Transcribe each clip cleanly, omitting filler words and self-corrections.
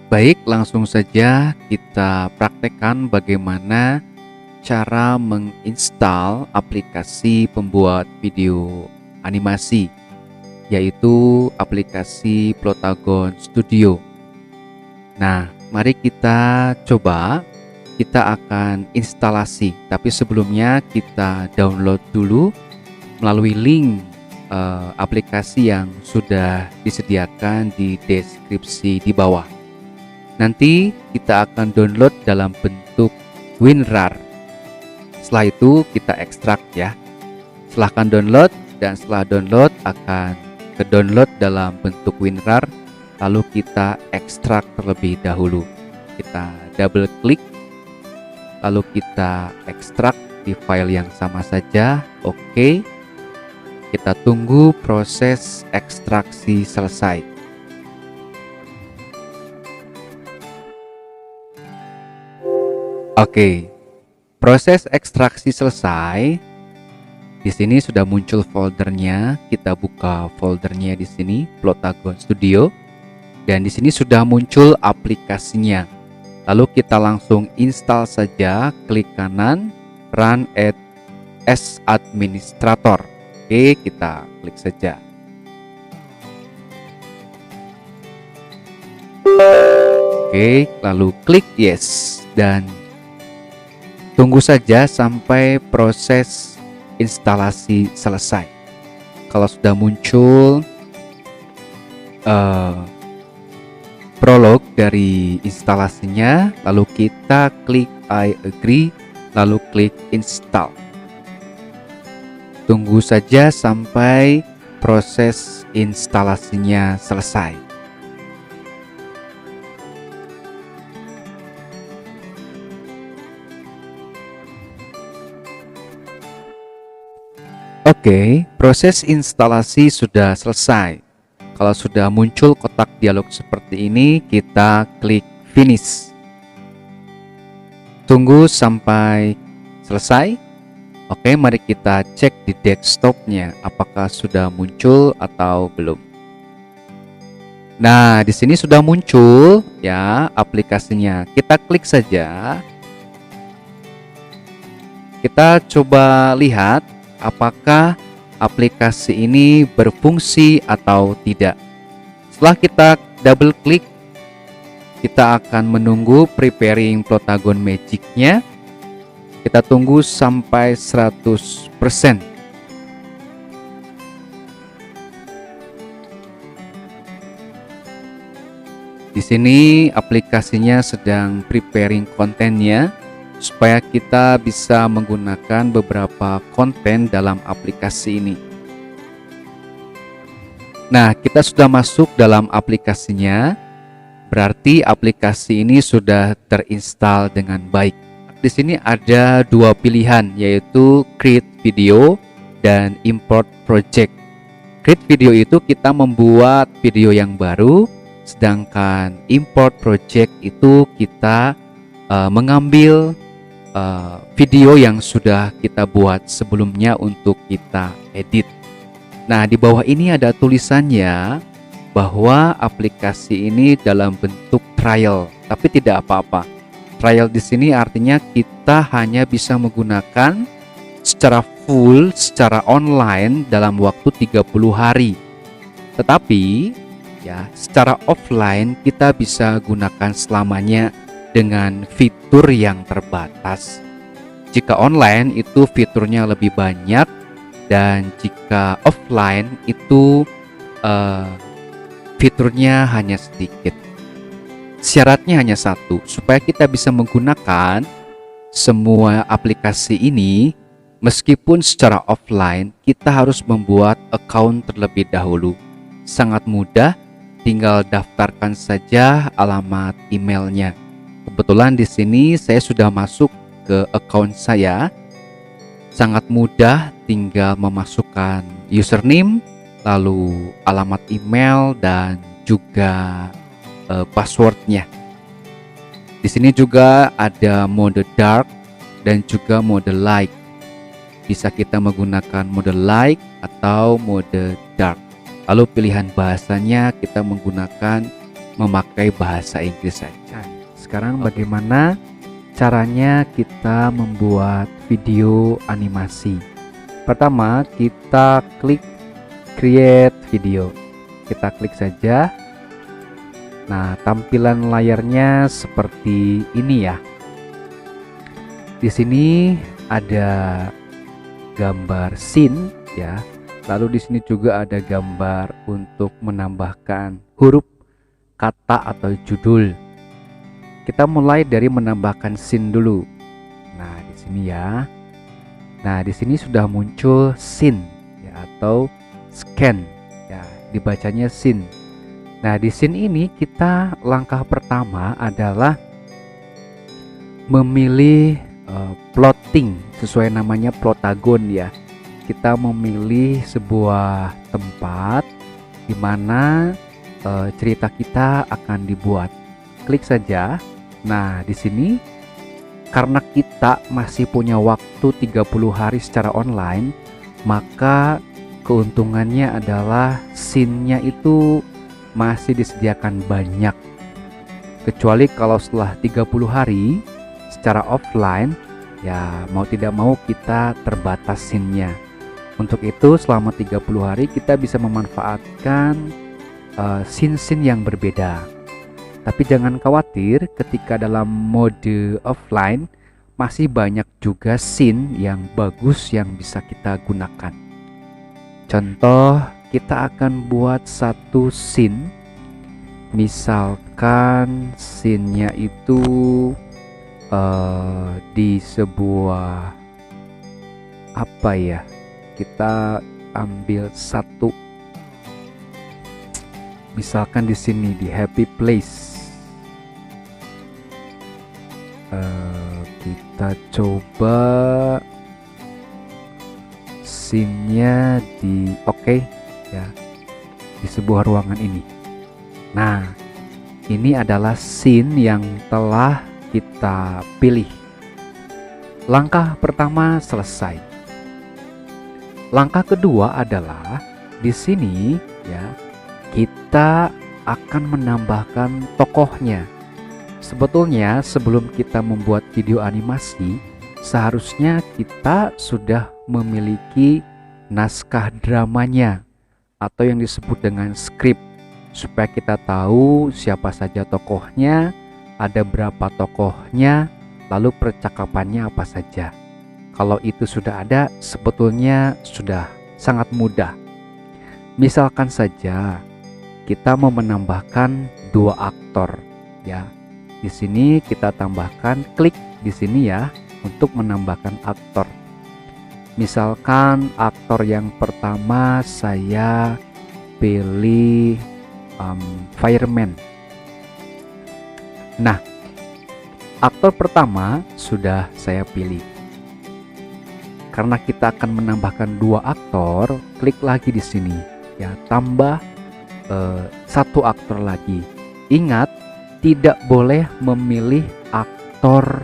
Baik, langsung saja kita praktekkan bagaimana cara menginstal aplikasi pembuat video animasi, yaitu aplikasi Plotagon Studio. Nah, mari kita coba. Kita akan instalasi, tapi sebelumnya kita download dulu melalui link aplikasi yang sudah disediakan di deskripsi di bawah. Nanti kita akan download dalam bentuk WinRAR. Setelah itu kita ekstrak ya. Silahkan download, dan setelah download akan ke download dalam bentuk WinRAR, lalu kita ekstrak terlebih dahulu. Kita double klik, lalu kita ekstrak di file yang sama saja. Oke. Kita tunggu proses ekstraksi selesai. Oke. Proses ekstraksi selesai. Di sini sudah muncul foldernya. Kita buka foldernya di sini, Plotagon Studio. Dan di sini sudah muncul aplikasinya. Lalu kita langsung install saja, klik kanan, Run as Administrator. Oke, kita klik saja. Oke, lalu klik Yes, dan tunggu saja sampai proses instalasi selesai. Kalau sudah muncul prolog dari instalasinya, lalu kita klik I agree, lalu klik install. Tunggu saja sampai proses instalasinya selesai. Oke, proses instalasi sudah selesai. Kalau sudah muncul kotak dialog seperti ini, kita klik finish. Tunggu sampai selesai. Oke, mari kita cek di desktopnya apakah sudah muncul atau belum. Nah, di sini sudah muncul ya aplikasinya. Kita klik saja. Kita coba lihat apakah aplikasi ini berfungsi atau tidak. Setelah kita double klik, kita akan menunggu preparing Plotagon Magic-nya. Kita tunggu sampai 100%. Di sini aplikasinya sedang preparing kontennya, supaya kita bisa menggunakan beberapa konten dalam aplikasi ini. Nah, kita sudah masuk dalam aplikasinya, berarti aplikasi ini sudah terinstall dengan baik. Di sini ada dua pilihan, yaitu create video dan import project. Create video itu kita membuat video yang baru, sedangkan import project itu kita mengambil video yang sudah kita buat sebelumnya untuk kita edit. Nah, di bawah ini ada tulisannya bahwa aplikasi ini dalam bentuk trial, tapi tidak apa-apa. Trial di sini artinya kita hanya bisa menggunakan secara full, secara online dalam waktu 30 hari. Tetapi ya, secara offline kita bisa gunakan selamanya dengan fitur yang terbatas. Jika online itu fiturnya lebih banyak, dan jika offline itu fiturnya hanya sedikit. Syaratnya hanya satu, supaya kita bisa menggunakan semua aplikasi ini, meskipun secara offline, kita harus membuat account terlebih dahulu. Sangat mudah, tinggal daftarkan saja alamat emailnya. Kebetulan di sini saya sudah masuk ke account saya. Sangat mudah, tinggal memasukkan username, lalu alamat email dan juga passwordnya. Di sini juga ada mode dark dan juga mode light. Bisa kita menggunakan mode light atau mode dark. Lalu pilihan bahasanya kita menggunakan memakai bahasa Inggris saja. Sekarang bagaimana caranya kita membuat video animasi? Pertama, kita klik create video. Kita klik saja. Nah, tampilan layarnya seperti ini ya. Di sini ada gambar scene ya. Lalu di sini juga ada gambar untuk menambahkan huruf, kata atau judul. Kita mulai dari menambahkan scene dulu. Nah, di sini ya. Nah, di sini sudah muncul scene ya, atau scan ya, dibacanya scene. Nah, di scene ini kita langkah pertama adalah memilih plotting sesuai namanya protagon ya. Kita memilih sebuah tempat di mana cerita kita akan dibuat. Klik saja. Nah, di sini karena kita masih punya waktu 30 hari secara online, maka keuntungannya adalah scene-nya itu masih disediakan banyak. Kecuali kalau setelah 30 hari secara offline, ya mau tidak mau kita terbatas scene-nya. Untuk itu selama 30 hari kita bisa memanfaatkan scene-scene yang berbeda. Tapi jangan khawatir, ketika dalam mode offline masih banyak juga scene yang bagus yang bisa kita gunakan. Contoh, kita akan buat satu scene. Misalkan scene-nya itu di sebuah apa ya? Kita ambil satu, misalkan di sini di happy place. Kita coba scene-nya di ya, di sebuah ruangan ini. Nah, ini adalah scene yang telah kita pilih. Langkah pertama selesai. Langkah kedua adalah di sini ya, kita akan menambahkan tokohnya. Sebetulnya sebelum kita membuat video animasi, seharusnya kita sudah memiliki naskah dramanya atau yang disebut dengan skrip, supaya kita tahu siapa saja tokohnya, ada berapa tokohnya, lalu percakapannya apa saja. Kalau itu sudah ada, sebetulnya sudah sangat mudah. Misalkan saja kita mau menambahkan 2 aktor ya. Di sini kita tambahkan, klik di sini ya untuk menambahkan aktor. Misalkan aktor yang pertama saya pilih fireman. Nah, aktor pertama sudah saya pilih. Karena kita akan menambahkan 2 aktor, klik lagi di sini ya, tambah 1 aktor lagi. Ingat, tidak boleh memilih aktor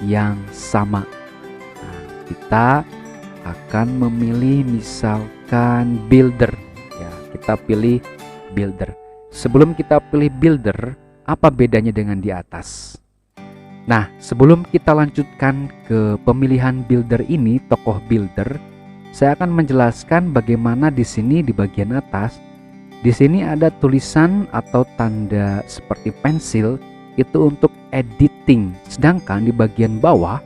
yang sama. Nah, kita akan memilih misalkan builder ya, kita pilih builder. Sebelum kita pilih builder, apa bedanya dengan di atas? Nah, sebelum kita lanjutkan ke pemilihan builder ini, tokoh builder, saya akan menjelaskan bagaimana di sini di bagian atas. Di sini ada tulisan atau tanda seperti pensil, itu untuk editing. Sedangkan di bagian bawah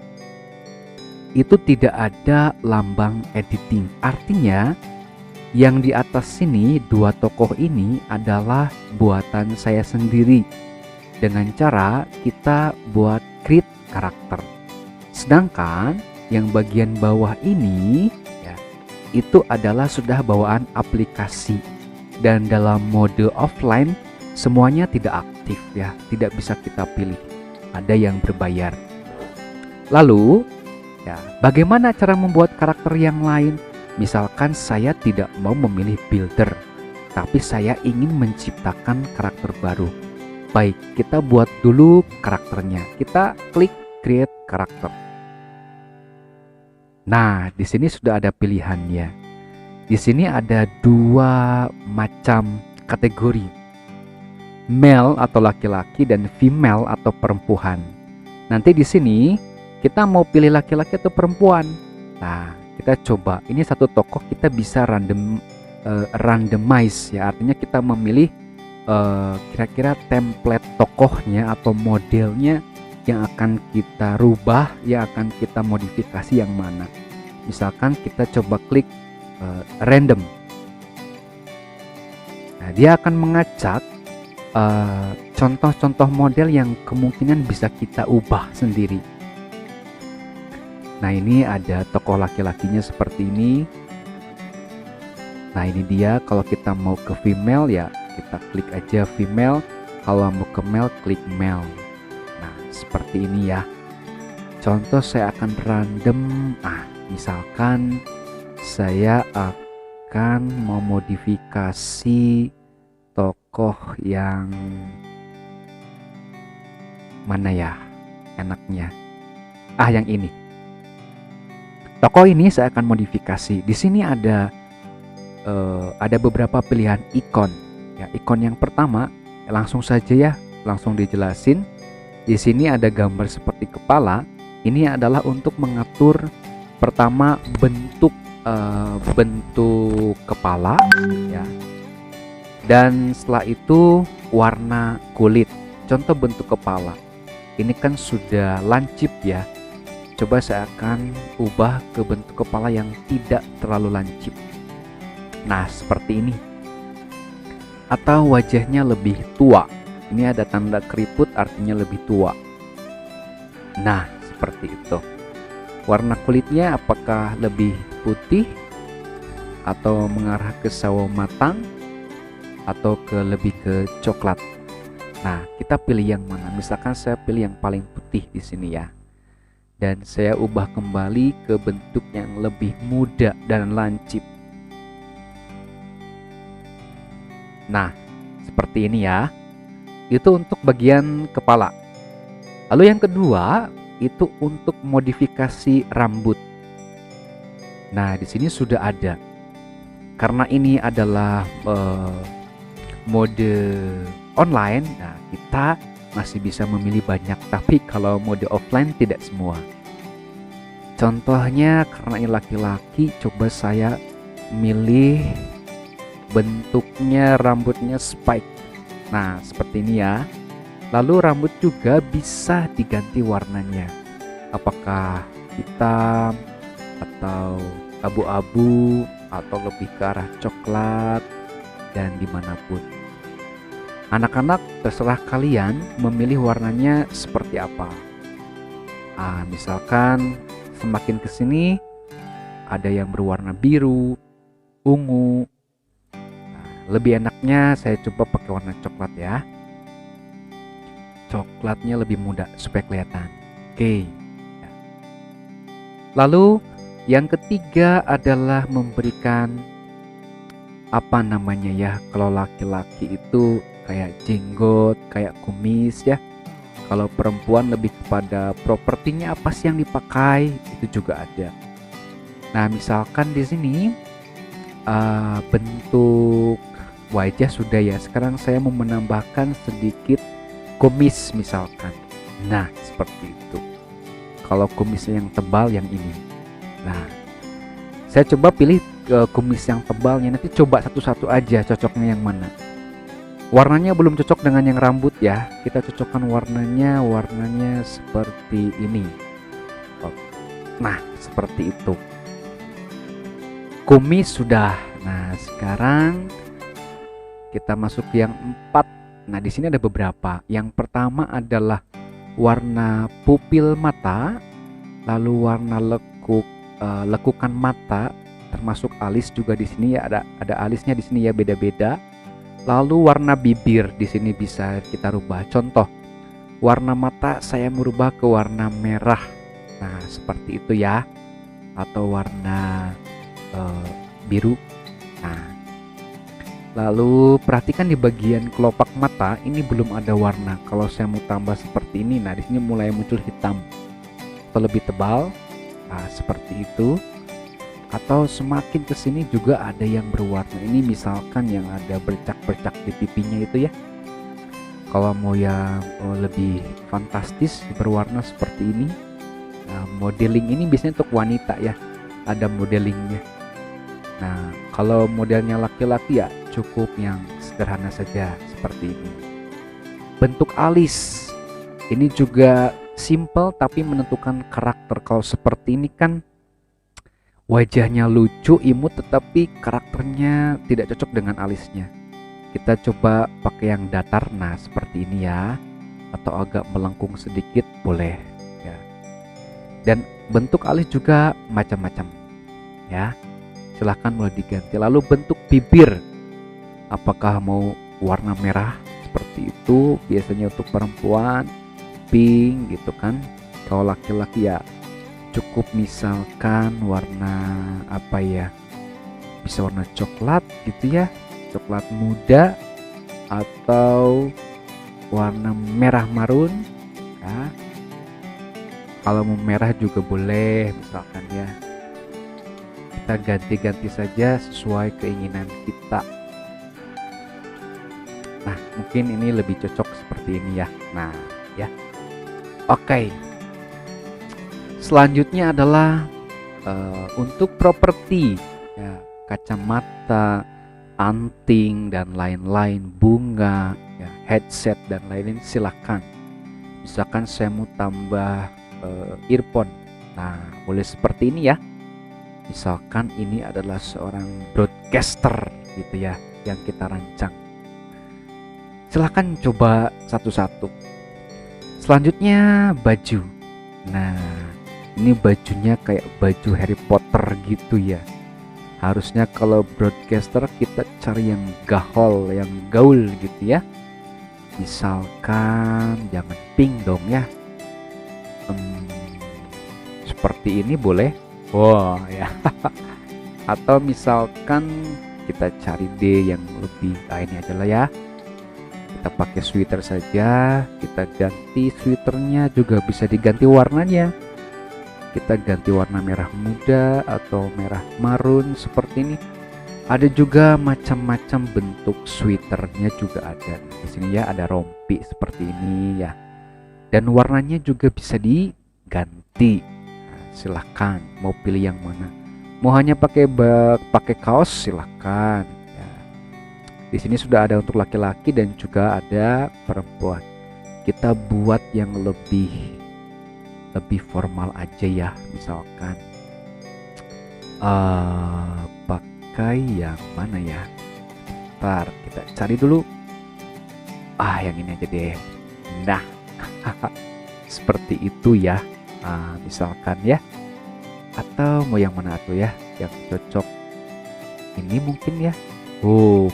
itu tidak ada lambang editing. Artinya yang di atas sini 2 tokoh ini adalah buatan saya sendiri, dengan cara kita buat create karakter. Sedangkan yang bagian bawah ini ya, itu adalah sudah bawaan aplikasi, dan dalam mode offline semuanya tidak aktif ya, tidak bisa kita pilih, ada yang berbayar. Lalu ya, bagaimana cara membuat karakter yang lain? Misalkan saya tidak mau memilih builder, tapi saya ingin menciptakan karakter baru. Baik, kita buat dulu karakternya. Kita klik create karakter. Nah, di sini sudah ada pilihannya. Di sini ada 2 macam kategori. male atau laki-laki dan female atau perempuan. Nanti di sini kita mau pilih laki-laki atau perempuan. Nah, kita coba. Ini satu tokoh kita bisa randomize ya. Artinya kita memilih kira-kira template tokohnya atau modelnya yang akan kita rubah, yang akan kita modifikasi yang mana. Misalkan kita coba klik random. Nah, dia akan mengacak contoh-contoh model yang kemungkinan bisa kita ubah sendiri. Nah, ini ada tokoh laki-lakinya seperti ini. Nah, ini dia. Kalau kita mau ke female ya kita klik aja female. Kalau mau ke male klik male. Nah, seperti ini ya. Contoh saya akan random. Misalkan saya akan memodifikasi tokoh yang mana ya enaknya. Yang ini. Tokoh ini saya akan modifikasi. Di sini ada beberapa pilihan ikon. Ya, ikon yang pertama langsung saja ya, langsung dijelasin. Di sini ada gambar seperti kepala. Ini adalah untuk mengatur pertama bentuk kepala ya. Dan setelah itu warna kulit. Contoh bentuk kepala. Ini kan sudah lancip ya. Coba saya akan ubah ke bentuk kepala yang tidak terlalu lancip. Nah, seperti ini. Atau wajahnya lebih tua. Ini ada tanda keriput artinya lebih tua. Nah, seperti itu. Warna kulitnya apakah lebih putih atau mengarah ke sawo matang atau lebih ke coklat. Nah, kita pilih yang mana? Misalkan saya pilih yang paling putih di sini ya. Dan saya ubah kembali ke bentuk yang lebih muda dan lancip. Nah, seperti ini ya. Itu untuk bagian kepala. Lalu yang kedua, itu untuk modifikasi rambut. Nah, di sini sudah ada. Karena ini adalah mode online, nah kita masih bisa memilih banyak, tapi kalau mode offline tidak semua. Contohnya karena ini laki-laki, coba saya milih bentuknya rambutnya spike. Nah, seperti ini ya. Lalu rambut juga bisa diganti warnanya. Apakah hitam atau abu-abu atau lebih ke arah coklat dan dimanapun. Anak-anak terserah kalian memilih warnanya seperti apa. Misalkan semakin ke sini ada yang berwarna biru, ungu. Lebih enaknya saya coba pakai warna coklat ya. Coklatnya lebih muda supaya kelihatan. Oke. Lalu yang ketiga adalah memberikan apa namanya ya, kalau laki-laki itu kayak jenggot, kayak kumis ya. Kalau perempuan lebih kepada propertinya apa sih yang dipakai, itu juga ada. Nah, misalkan di sini bentuk wajah sudah ya. Sekarang saya mau menambahkan sedikit kumis misalkan. Nah, seperti itu. Kalau kumisnya yang tebal yang ini. Nah, saya coba pilih kumis yang tebalnya. Nanti coba satu-satu aja cocoknya yang mana. Warnanya belum cocok dengan yang rambut ya. Kita cocokkan warnanya seperti ini. Nah, seperti itu. Kumis sudah. Nah, sekarang kita masuk ke yang 4. Nah, di sini ada beberapa. Yang pertama adalah warna pupil mata, lalu warna lekukan mata, termasuk alis juga di sini ya, ada alisnya di sini ya, beda-beda. Lalu warna bibir di sini bisa kita rubah. Contoh, warna mata saya merubah ke warna merah. Nah, seperti itu ya. Atau warna biru. Nah, lalu perhatikan di bagian kelopak mata ini belum ada warna. Kalau saya mau tambah seperti ini, nah di sini mulai muncul hitam atau lebih tebal. Nah, seperti itu. Atau semakin ke sini juga ada yang berwarna. Ini misalkan yang ada bercak-bercak di pipinya itu ya. Kalau mau yang lebih fantastis berwarna seperti ini, nah, modeling ini biasanya untuk wanita ya, ada modelingnya. Nah, kalau modelnya laki-laki ya cukup yang sederhana saja seperti ini. Bentuk alis ini juga simple tapi menentukan karakter. Kalau seperti ini kan wajahnya lucu, imut, tetapi karakternya tidak cocok dengan alisnya. Kita coba pakai yang datar, nah seperti ini ya, atau agak melengkung sedikit boleh ya. Dan bentuk alis juga macam-macam ya, silahkan mulai diganti. Lalu bentuk bibir, apakah mau warna merah seperti itu, biasanya untuk perempuan pink gitu kan. Kalau laki-laki ya cukup misalkan warna apa ya, bisa warna coklat gitu ya, coklat muda, atau warna merah marun ya. Kalau mau merah juga boleh misalkan ya, kita ganti-ganti saja sesuai keinginan kita. Nah mungkin ini lebih cocok seperti ini ya. Nah ya, oke. Selanjutnya adalah untuk properti ya, kacamata, anting dan lain-lain, bunga ya, headset dan lain-lain, silahkan. Misalkan saya mau tambah earphone, nah boleh seperti ini ya. Misalkan ini adalah seorang broadcaster gitu ya yang kita rancang, silahkan coba satu-satu. Selanjutnya baju. Nah ini bajunya kayak baju Harry Potter gitu ya. Harusnya kalau broadcaster kita cari yang gaul, yang gaul gitu ya. Misalkan jangan pink dong ya. Seperti ini boleh. Wow ya. Atau misalkan kita cari D yang lebih, ini aja lah ya. Kita pakai sweater saja. Kita ganti sweaternya, juga bisa diganti warnanya. Kita ganti warna merah muda atau merah marun seperti ini. Ada juga macam-macam bentuk sweaternya juga ada di sini ya. Ada rompi seperti ini ya. Dan warnanya juga bisa diganti. Nah, silahkan mau pilih yang mana. Mau hanya pakai kaos silahkan. Ya. Di sini sudah ada untuk laki-laki dan juga ada perempuan. Kita buat yang lebih formal aja ya, misalkan pakai yang mana ya, ntar kita cari dulu. Yang ini aja deh. Nah seperti itu ya, misalkan ya. Atau mau yang mana tuh ya yang cocok, ini mungkin ya.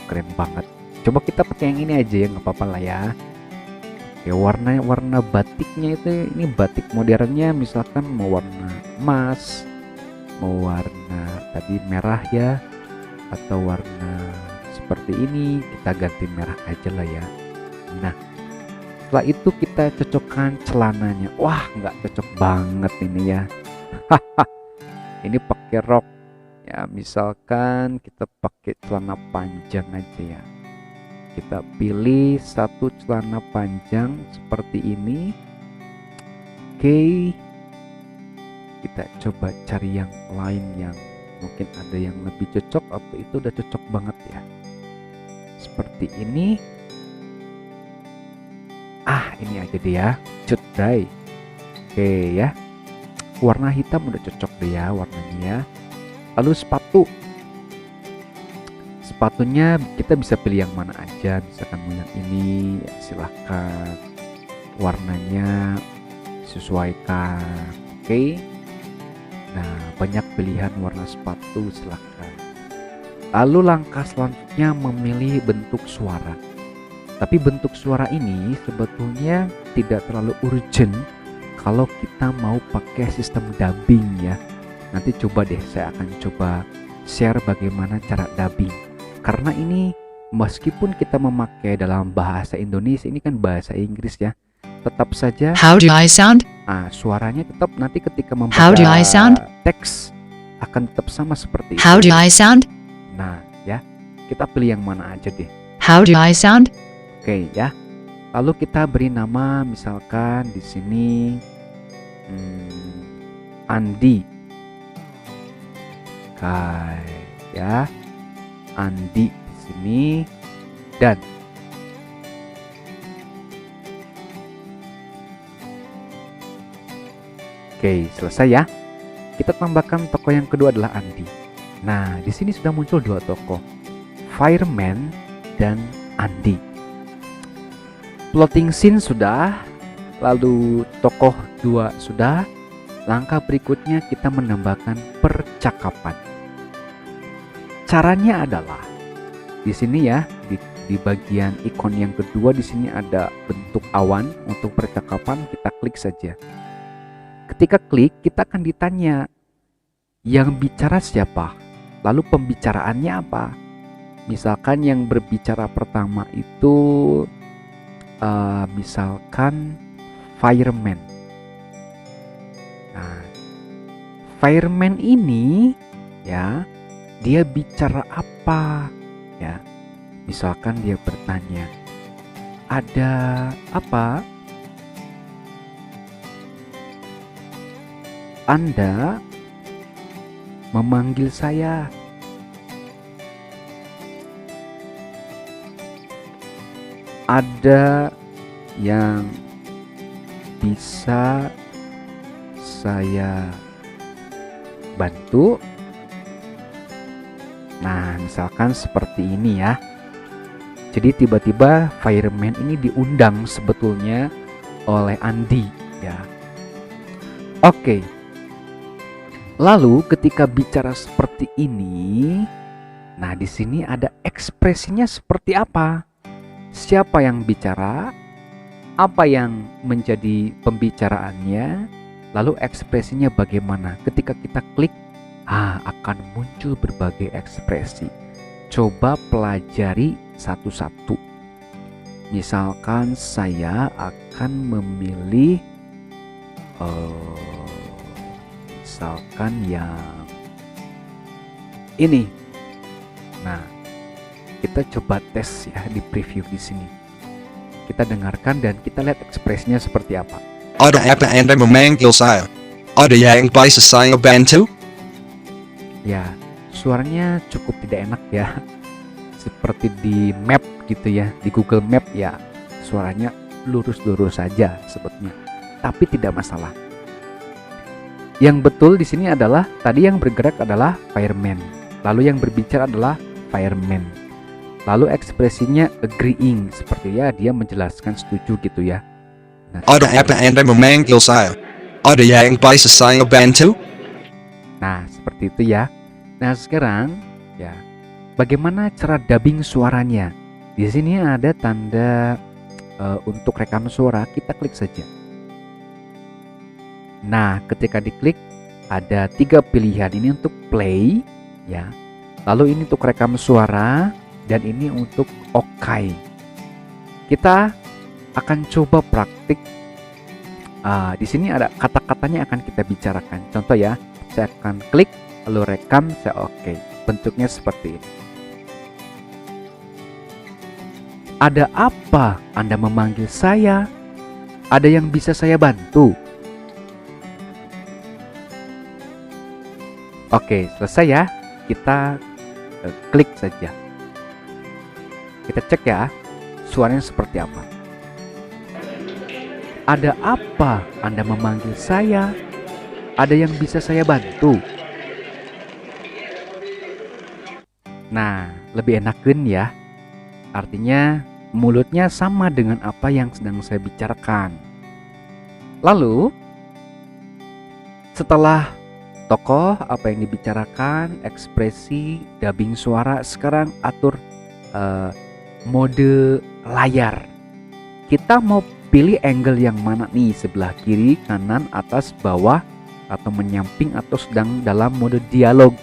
Keren banget, coba kita pakai yang ini aja ya, nggak apa-apa lah ya. Ya, warna batiknya itu, ini batik modernnya misalkan mau warna emas, mau warna tadi merah ya, atau warna seperti ini, kita ganti merah aja lah ya. Nah setelah itu kita cocokkan celananya. Wah nggak cocok banget ini ya. Ini pakai rok ya, misalkan kita pakai celana panjang aja ya. Kita pilih satu celana panjang seperti ini. Oke, kita coba cari yang lain yang mungkin ada yang lebih cocok, atau itu udah cocok banget ya seperti ini. Ini aja deh ya, cut dry. Oke ya, warna hitam udah cocok deh ya warnanya ya. Lalu sepatunya kita bisa pilih yang mana aja, misalkan mau yang ini ya, silahkan. Warnanya sesuaikan. Oke. Nah banyak pilihan warna sepatu, silahkan. Lalu langkah selanjutnya memilih bentuk suara. Tapi bentuk suara ini sebetulnya tidak terlalu urgent kalau kita mau pakai sistem dubbing ya. Nanti coba deh, saya akan coba share bagaimana cara dubbing. Karena ini meskipun kita memakai dalam bahasa Indonesia, ini kan bahasa Inggris ya, tetap saja How do I sound? Suaranya tetap nanti ketika membaca teks akan tetap sama seperti itu. How do I sound? Nah ya, kita pilih yang mana aja deh. How do I sound? Oke ya. Lalu kita beri nama, misalkan di sini Andi. Ya, Andi di sini dan oke, selesai ya. Kita tambahkan tokoh yang kedua adalah Andi. Nah, di sini sudah muncul dua tokoh, Fireman dan Andi. Plotting scene sudah, lalu tokoh dua sudah. Langkah berikutnya kita menambahkan percakapan. Caranya adalah di sini ya, di bagian ikon yang kedua di sini ada bentuk awan untuk percakapan, kita klik saja. Ketika klik, kita akan ditanya yang bicara siapa, lalu pembicaraannya apa. Misalkan yang berbicara pertama itu misalkan Fireman. Nah, Fireman ini ya, dia bicara apa ya? Misalkan dia bertanya, ada apa? Anda memanggil saya. Ada yang bisa saya bantu? Nah, misalkan seperti ini ya. Jadi tiba-tiba Fireman ini diundang sebetulnya oleh Andi ya. Oke. Lalu ketika bicara seperti ini, nah di sini ada ekspresinya seperti apa? Siapa yang bicara? Apa yang menjadi pembicaraannya? Lalu ekspresinya bagaimana? Ketika kita klik, akan muncul berbagai ekspresi. Coba pelajari satu-satu. Misalkan saya akan memilih misalkan yang ini. Nah, kita coba tes ya di preview di sini. Kita dengarkan dan kita lihat ekspresinya seperti apa. Ada apa Anda memanggil saya? Ada yang bisa saya bantu? Ya, suaranya cukup tidak enak ya. Seperti di map gitu ya, di Google Map ya. Suaranya lurus-lurus saja sebetulnya. Tapi tidak masalah. Yang betul di sini adalah tadi yang bergerak adalah Fireman. Lalu yang berbicara adalah Fireman. Lalu ekspresinya agreeing, seperti ya dia menjelaskan setuju gitu ya. Nah, Ada apa Anda memanggil saya? Ada yang bisa saya bantu? nah, seperti itu ya. Nah, sekarang ya, bagaimana cara dubbing suaranya? Di sini ada tanda untuk rekam suara, kita klik saja. Nah, ketika diklik ada 3 pilihan, ini untuk play ya. Lalu ini untuk rekam suara dan ini untuk okai. Kita akan coba praktik. Di sini ada kata-katanya akan kita bicarakan. Contoh ya, saya akan klik lalu rekam, saya oke. Bentuknya seperti ini. Ada apa Anda memanggil saya? Ada yang bisa saya bantu? Oke, selesai ya. Kita klik saja. Kita cek ya, suaranya seperti apa. Ada apa Anda memanggil saya? Ada yang bisa saya bantu? Nah, lebih enakan ya. Artinya mulutnya sama dengan apa yang sedang saya bicarakan. Lalu setelah tokoh, apa yang dibicarakan, ekspresi, dubbing suara, sekarang atur mode layar. Kita mau pilih angle yang mana nih? Sebelah kiri, kanan, atas, bawah, atau menyamping, atau sedang dalam mode dialog.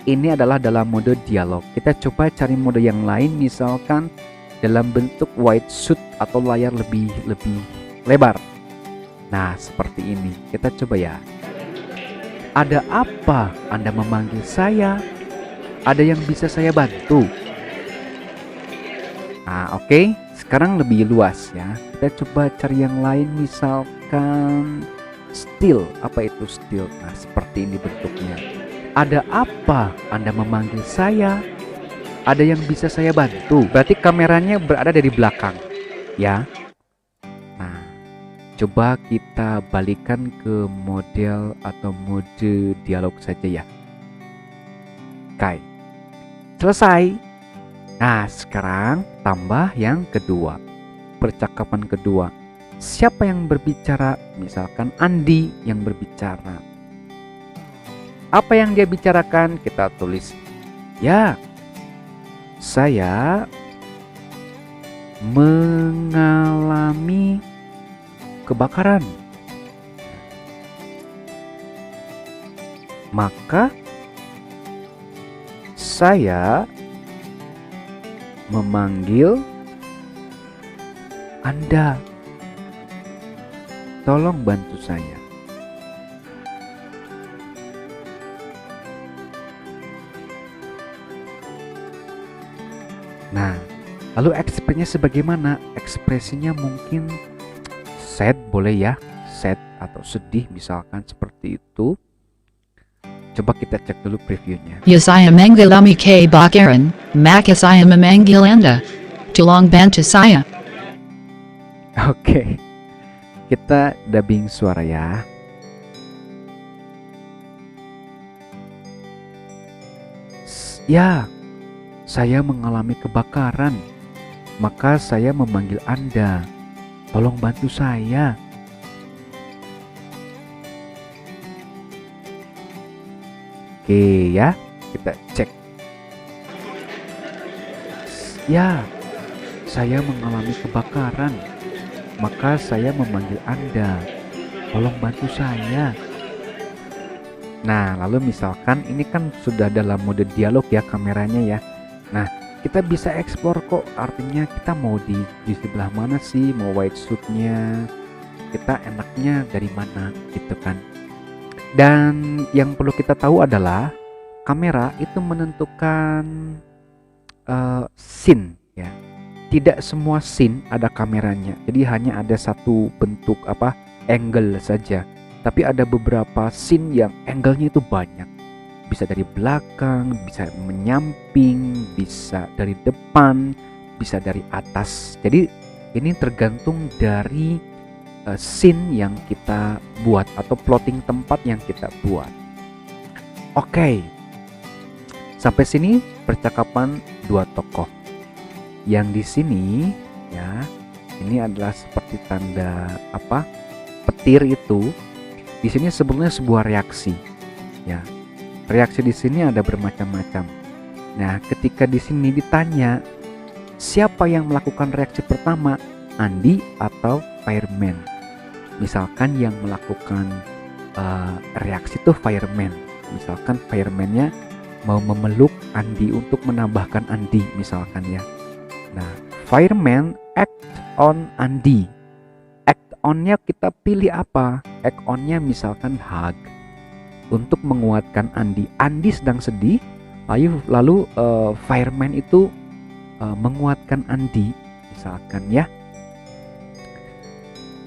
Ini adalah dalam mode dialog. Kita coba cari mode yang lain, misalkan dalam bentuk wide shoot atau layar lebih lebar. Nah, seperti ini. Kita coba ya. Ada apa Anda memanggil saya? Ada yang bisa saya bantu? Nah, oke. sekarang lebih luas ya. Kita coba cari yang lain, misalkan still. Apa itu still? Nah, seperti ini bentuknya. Ada apa Anda memanggil saya? Ada yang bisa saya bantu? Berarti kameranya berada dari belakang ya. Nah, coba kita balikan ke model atau mode dialog saja ya. Oke, selesai. Nah, sekarang tambah yang kedua, percakapan kedua. Siapa yang berbicara? Misalkan Andi yang berbicara. Apa yang dia bicarakan? Kita tulis, ya, saya mengalami kebakaran. Maka saya memanggil Anda. Tolong bantu saya. Nah, lalu ekspresinya sebagaimana? Ekspresinya mungkin sad, boleh ya, sad atau sedih misalkan seperti itu. Coba kita cek dulu previewnya. Saya mengalami kebakaran, maka saya memanggil Anda. Tolong bantu saya. Oke, kita dubbing suara ya. Ya, saya mengalami kebakaran, maka saya memanggil Anda. Tolong bantu saya. Oke ya, kita cek. Ya, saya mengalami kebakaran, maka saya memanggil Anda. Tolong bantu saya. Nah, lalu misalkan ini kan sudah dalam mode dialog ya kameranya ya. Nah, kita bisa explore kok, artinya kita mau di sebelah mana sih, mau wide shootnya, kita enaknya dari mana gitu kan. Dan yang perlu kita tahu adalah kamera itu menentukan scene ya. Tidak semua scene ada kameranya, jadi hanya ada satu bentuk angle saja. Tapi ada beberapa scene yang angle-nya itu banyak. Bisa dari belakang, bisa menyamping, bisa dari depan, bisa dari atas. Jadi ini tergantung dari scene yang kita buat atau plotting tempat yang kita buat. Oke, sampai sini percakapan dua tokoh. Yang di sini ya, ini adalah seperti tanda petir itu. Di sini sebetulnya sebuah reaksi ya. Reaksi di sini ada bermacam-macam. Nah, ketika di sini ditanya siapa yang melakukan reaksi pertama, Andi atau fireman? Misalkan yang melakukan reaksi itu fireman. Misalkan fireman-nya mau memeluk Andi untuk menambahkan Andi misalkan ya. Nah, fireman act on Andi. Act on-nya kita pilih apa? Act on-nya misalkan hug. Untuk menguatkan Andi. Andi sedang sedih, lalu fireman itu menguatkan Andi misalkan ya.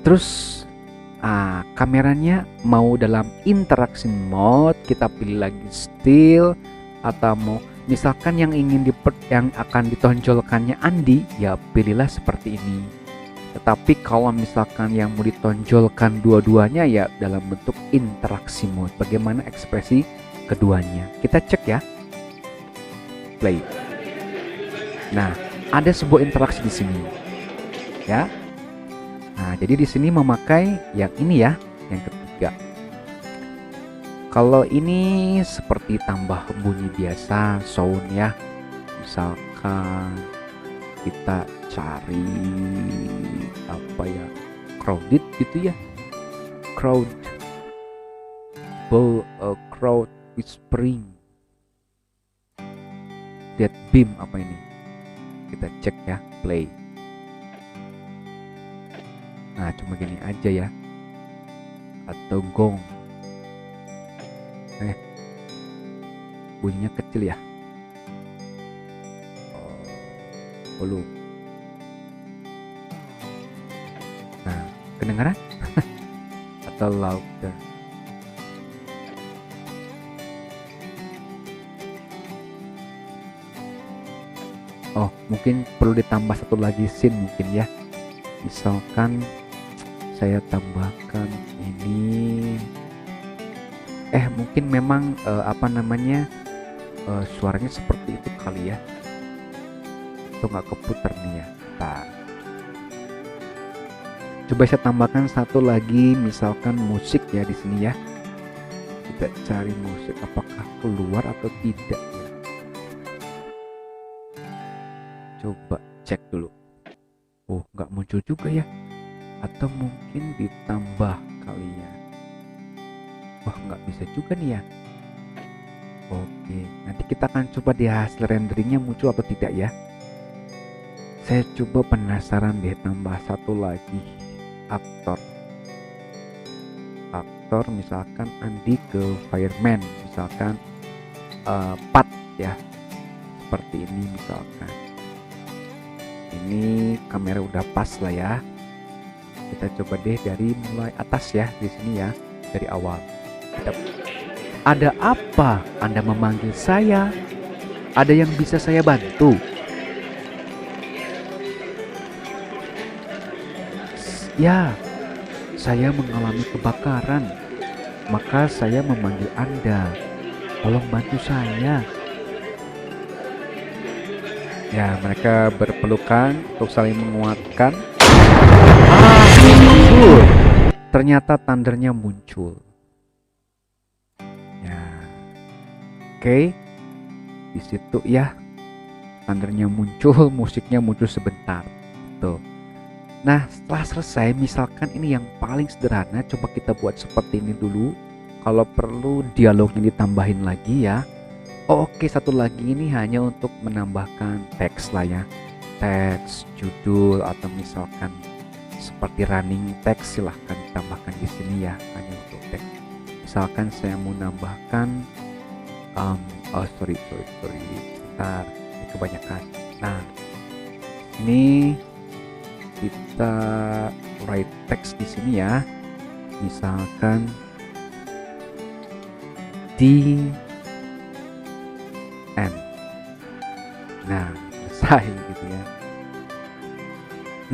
Terus kameranya mau dalam interaction mode, kita pilih lagi still, atau mau misalkan yang akan ditonjolkannya Andi, ya pilihlah seperti ini. Tetapi kalau misalkan yang mau ditonjolkan dua-duanya, ya dalam bentuk interaksi mode. Bagaimana ekspresi keduanya? Kita cek ya. Play. Nah, ada sebuah interaksi di sini. Ya. Nah, jadi di sini memakai yang ini ya, yang ketiga. Kalau ini seperti tambah bunyi biasa, sound ya. Misalkan kita cari crowded gitu ya, crowd whispering, dead beam ini, kita cek ya, play. Nah, cuma gini aja ya, atau gong, bunyinya kecil ya, belum. Kedengaran? Atau louder? Oh, mungkin perlu ditambah satu lagi scene mungkin ya. Misalkan saya tambahkan ini. Mungkin memang suaranya seperti itu kali ya. Itu nggak keputar nih ya. Nah, coba saya tambahkan satu lagi, misalkan musik ya di sini ya. Kita cari musik, apakah keluar atau tidak ya? Coba cek dulu. Oh, nggak muncul juga ya. Atau mungkin ditambah kali ya. Wah, nggak bisa juga nih ya. Oke, nanti kita akan coba di hasil renderingnya muncul atau tidak ya. Saya coba penasaran deh, tambah satu lagi aktor. Aktor misalkan Andi ke fireman, misalkan Pat ya. Seperti ini misalkan. Ini kamera udah pas lah ya. Kita coba deh dari mulai atas ya, di sini ya, dari awal. Ada apa Anda memanggil saya? Ada yang bisa saya bantu? Ya, saya mengalami kebakaran, maka saya memanggil Anda. Tolong bantu saya. Ya, mereka berpelukan untuk saling menguatkan. Muncul. Ternyata thundernya muncul. Ya, oke. Di situ ya, thundernya muncul, musiknya muncul sebentar. Tuh. Nah, setelah selesai, misalkan ini yang paling sederhana, coba kita buat seperti ini dulu. Kalau perlu dialognya ditambahin lagi ya. Oke, satu lagi ini hanya untuk menambahkan teks lah ya. Teks, judul, atau misalkan seperti running text, silahkan ditambahkan di sini ya, hanya untuk teks. Misalkan saya mau nambahkan sorry, sebentar, ini kebanyakan. Nah, ini kita write text di sini ya. Misalkan di N. Nah, selesai gitu ya.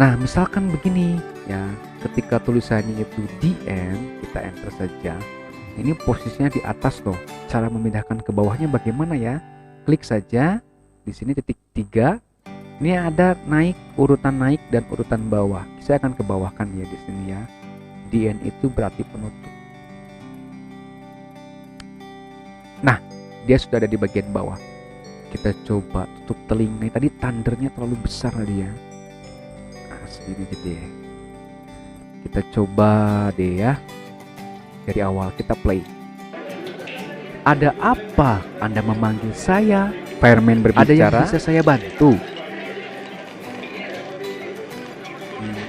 Nah, misalkan begini ya, ketika tulisannya itu di N, kita enter saja. Ini posisinya di atas loh. Cara memindahkan ke bawahnya bagaimana ya? Klik saja di sini titik 3. Ini ada naik, urutan naik dan urutan bawah. Saya akan ke bawahkan ya di sini ya. Di N itu berarti penutup. Nah, dia sudah ada di bagian bawah. Kita coba tutup telinga. Tadi thundernya terlalu besar tadi ya. Nah, segini gitu ya. Kita coba deh ya. Dari awal kita play. Ada apa Anda memanggil saya? Fireman berbicara. Ada yang bisa saya bantu?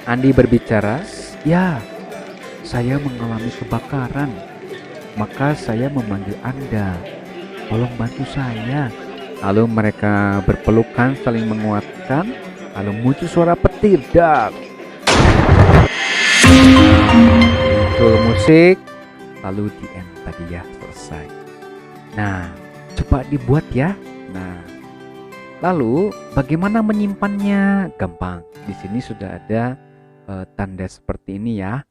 Andi berbicara. Ya, saya mengalami kebakaran, maka saya memanggil Anda. Tolong bantu saya. Lalu mereka berpelukan saling menguatkan. Lalu muncul suara petir. Dar. Muncul musik. Lalu di end tadi ya, selesai. Nah, coba dibuat ya. Nah, lalu bagaimana menyimpannya? Gampang. Di sini sudah ada tanda seperti ini ya.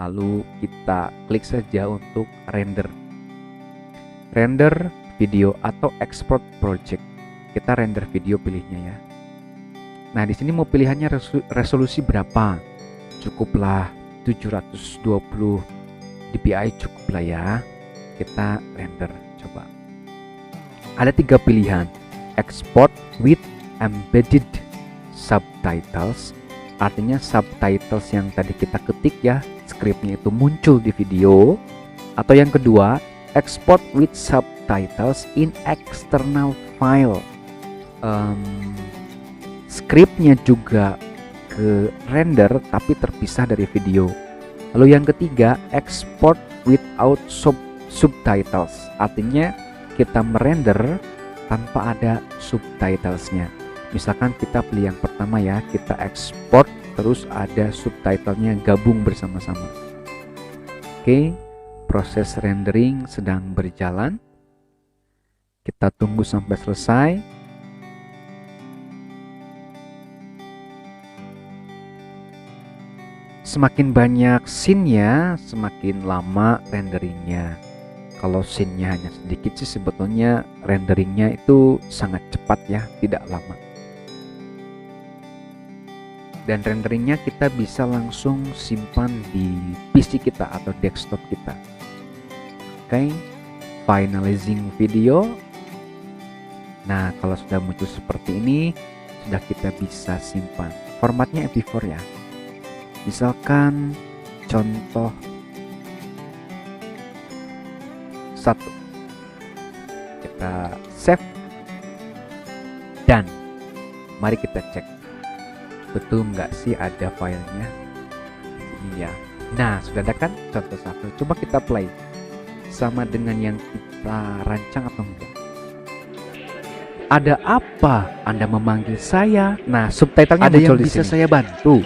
Lalu kita klik saja untuk render. Render video atau export project. Kita render video pilihnya ya. Nah, di sini mau pilihannya resolusi berapa? Cukuplah 720 dpi cukup lah ya. Kita render coba. Ada 3 pilihan. Export with embedded subtitles. Artinya subtitles yang tadi kita ketik ya, skripnya itu muncul di video. Atau yang kedua, export with subtitles in external file. Skripnya juga ke render tapi terpisah dari video. Lalu yang ketiga, export without subtitles. Artinya kita merender tanpa ada subtitlesnya. Misalkan kita pilih yang pertama ya, kita export terus ada subtitlenya gabung bersama-sama. Oke, proses rendering sedang berjalan. Kita tunggu sampai selesai. Semakin banyak scene-nya, semakin lama renderingnya. Kalau scene-nya hanya sedikit sih sebetulnya renderingnya itu sangat cepat ya, tidak lama. Dan renderingnya kita bisa langsung simpan di PC kita atau desktop kita. Oke, finalizing video. Nah, kalau sudah muncul seperti ini, sudah kita bisa simpan. Formatnya MP4 ya. Misalkan contoh 1. Kita save. Dan mari kita cek. Betul nggak sih ada filenya? Ini ya. Nah, sudah ada kan contoh 1. Coba kita play. Sama dengan yang kita rancang atau enggak? Ada apa Anda memanggil saya? Nah, subtitlenya Ada muncul yang di bisa sini. saya bantu?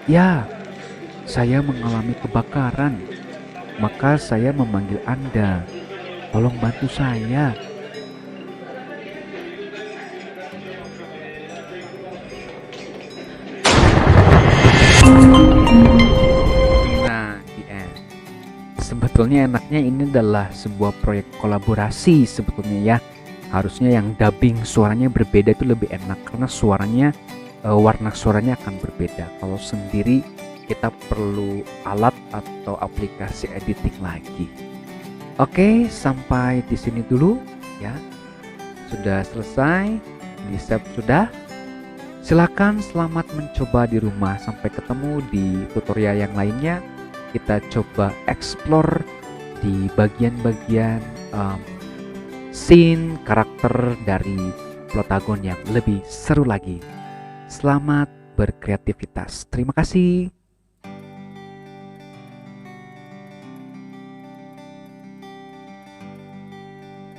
Ya, saya mengalami kebakaran. Maka saya memanggil Anda. Tolong bantu saya. Nah, the end. Sebetulnya enaknya ini adalah sebuah proyek kolaborasi sebetulnya ya. Harusnya yang dubbing suaranya berbeda itu lebih enak karena suaranya warna suaranya akan berbeda. Kalau sendiri kita perlu alat atau aplikasi editing lagi. Oke, sampai di sini dulu ya. Sudah selesai, di save sudah. Silakan selamat mencoba di rumah. Sampai ketemu di tutorial yang lainnya. Kita coba explore di bagian-bagian scene karakter dari Plotagon yang lebih seru lagi. Selamat berkreativitas. Terima kasih.